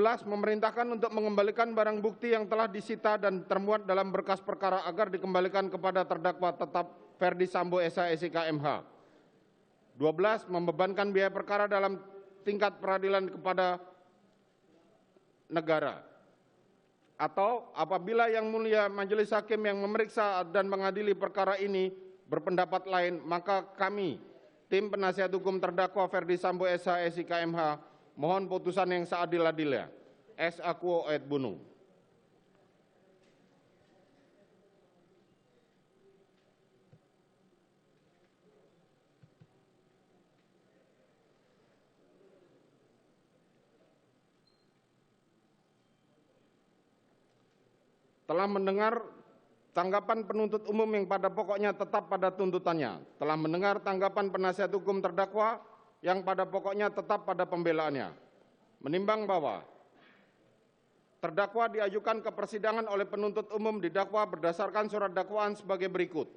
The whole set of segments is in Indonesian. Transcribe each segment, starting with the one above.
11. Memerintahkan untuk mengembalikan barang bukti yang telah disita dan termuat dalam berkas perkara agar dikembalikan kepada terdakwa tetap Ferdi Sambo SH SIK MH. 12. Membebankan biaya perkara dalam tingkat peradilan kepada negara. Atau apabila Yang Mulia Majelis Hakim yang memeriksa dan mengadili perkara ini berpendapat lain, maka kami, tim penasihat hukum terdakwa Ferdi Sambo SH SIK MH, mohon putusan yang seadil-adilnya. S. Aquo et Bunu. Telah mendengar tanggapan penuntut umum yang pada pokoknya tetap pada tuntutannya. Telah mendengar tanggapan penasihat hukum terdakwa yang pada pokoknya tetap pada pembelaannya. Menimbang bahwa terdakwa diajukan ke persidangan oleh penuntut umum didakwa berdasarkan surat dakwaan sebagai berikut.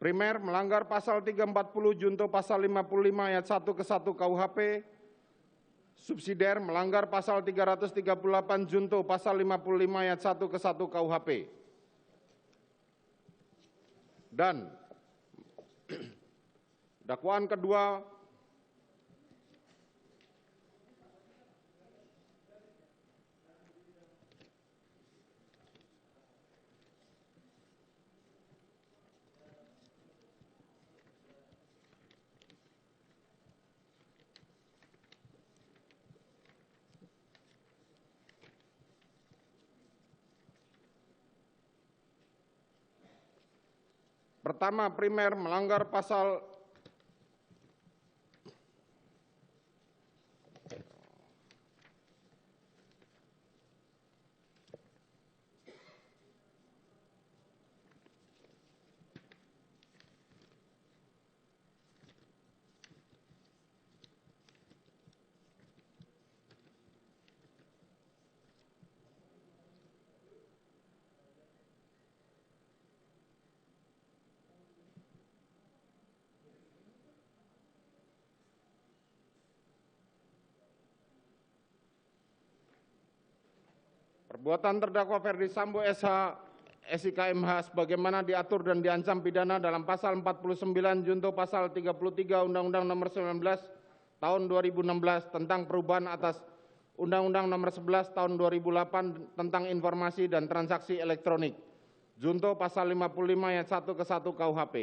Primer, melanggar pasal 340 junto pasal 55 ayat 1 ke 1 KUHP. Subsidiar, melanggar pasal 338 junto pasal 55 ayat 1 ke 1 KUHP. Dan dakwaan kedua, pertama, primer melanggar pasal perbuatan terdakwa Ferdi Sambo SH SIK MH sebagaimana diatur dan diancam pidana dalam pasal 49 junto pasal 33 Undang-Undang Nomor 19 Tahun 2016 tentang perubahan atas Undang-Undang Nomor 11 Tahun 2008 tentang informasi dan transaksi elektronik junto pasal 55 ayat 1 ke 1 KUHP.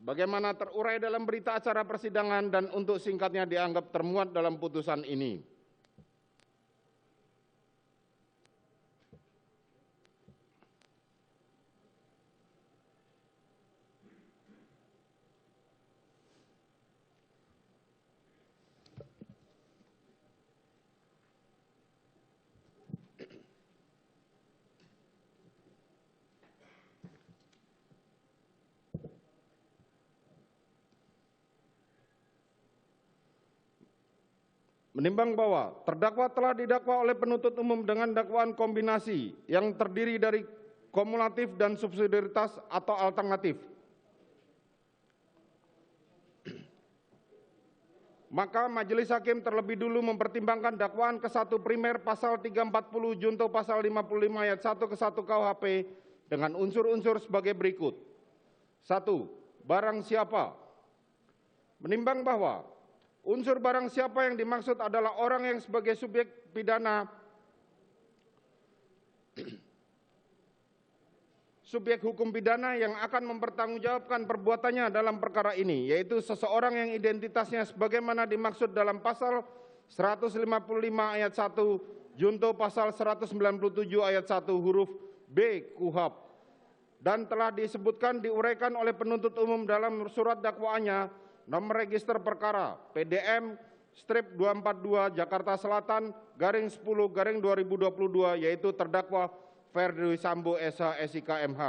Sebagaimana terurai dalam berita acara persidangan dan untuk singkatnya dianggap termuat dalam putusan ini. Menimbang bahwa terdakwa telah didakwa oleh penuntut umum dengan dakwaan kombinasi yang terdiri dari kumulatif dan subsidiaritas atau alternatif, maka Majelis Hakim terlebih dulu mempertimbangkan dakwaan ke-1 primer pasal 340 junto pasal 55 ayat 1 ke 1 KUHP dengan unsur-unsur sebagai berikut. 1. Barang siapa. Menimbang bahwa unsur barang siapa yang dimaksud adalah orang yang sebagai subjek pidana subjek hukum pidana yang akan mempertanggungjawabkan perbuatannya dalam perkara ini, yaitu seseorang yang identitasnya sebagaimana dimaksud dalam pasal 155 ayat 1 junto pasal 197 ayat 1 huruf B KUHP dan telah disebutkan diuraikan oleh penuntut umum dalam surat dakwaannya nomor register perkara PDM strip 242 Jakarta Selatan garing 10 garing 2022, yaitu terdakwa Verdi Sambo SH SIK MH.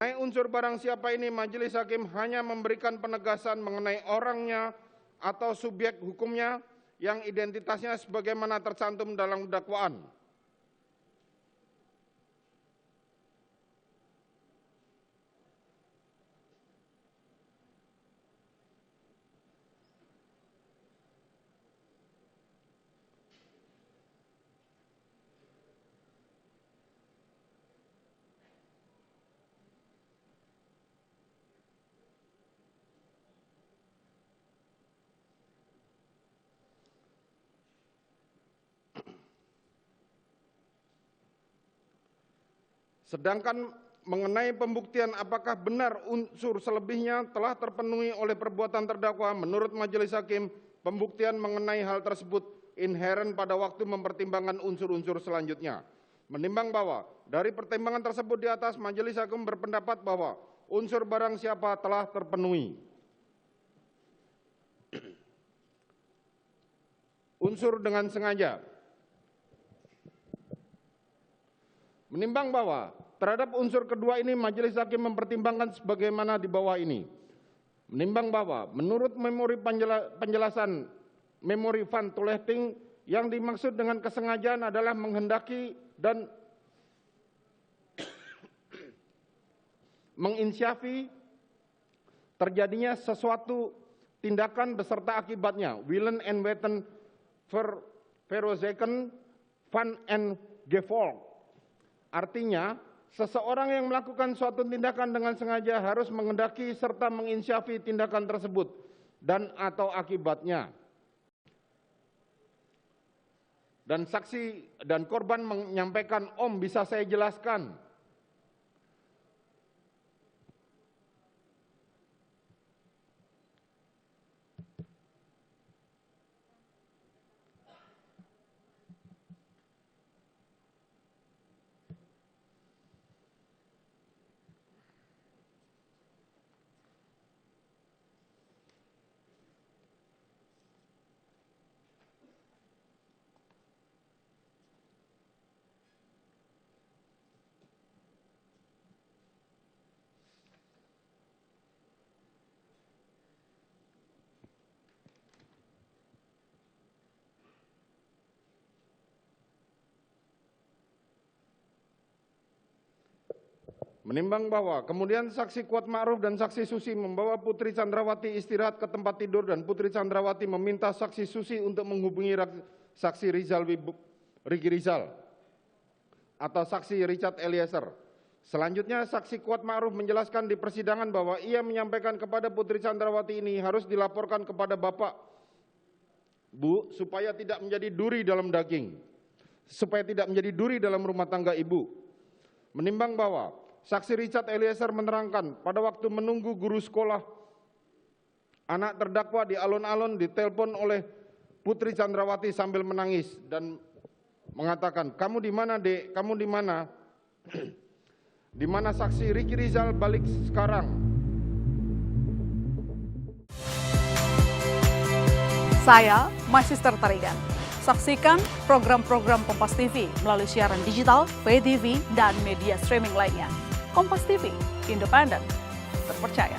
Mengenai unsur barang siapa ini, majelis hakim hanya memberikan penegasan mengenai orangnya atau subjek hukumnya yang identitasnya sebagaimana tercantum dalam dakwaan. Sedangkan mengenai pembuktian apakah benar unsur selebihnya telah terpenuhi oleh perbuatan terdakwa, menurut majelis hakim, pembuktian mengenai hal tersebut inheren pada waktu mempertimbangkan unsur-unsur selanjutnya. Menimbang bahwa dari pertimbangan tersebut di atas, majelis hakim berpendapat bahwa unsur barang siapa telah terpenuhi. Unsur dengan sengaja. Menimbang bahwa terhadap unsur kedua ini majelis hakim mempertimbangkan sebagaimana di bawah ini. Menimbang bahwa menurut memori penjelasan memori Van Toelting, yang dimaksud dengan kesengajaan adalah menghendaki dan menginsyafi terjadinya sesuatu tindakan beserta akibatnya. Willen en weten veroorzaken van en gevolg. Artinya, seseorang yang melakukan suatu tindakan dengan sengaja harus menghendaki serta menginsyafi tindakan tersebut dan atau akibatnya. Dan saksi dan korban menyampaikan, "Om, bisa saya jelaskan?" Menimbang bahwa kemudian saksi Kuat Ma'ruf dan saksi Susi membawa Putri Chandrawati istirahat ke tempat tidur dan Putri Chandrawati meminta saksi Susi untuk menghubungi saksi Riki Rizal atau saksi Richard Eliezer. Selanjutnya saksi Kuat Ma'ruf menjelaskan di persidangan bahwa ia menyampaikan kepada Putri Chandrawati ini harus dilaporkan kepada Bapak, Bu, supaya tidak menjadi duri dalam daging, supaya tidak menjadi duri dalam rumah tangga Ibu. Menimbang bahwa saksi Richard Eliezer menerangkan pada waktu menunggu guru sekolah anak terdakwa di alun-alun ditelepon oleh Putri Chandrawati sambil menangis dan mengatakan, "Kamu di mana, Dek? Kamu di mana?" Di mana saksi Riki Rizal balik sekarang. Saya Magister Tarigan. Saksikan program-program Kompas TV melalui siaran digital, pay TV, dan media streaming lainnya. Kompas TV, independen, terpercaya.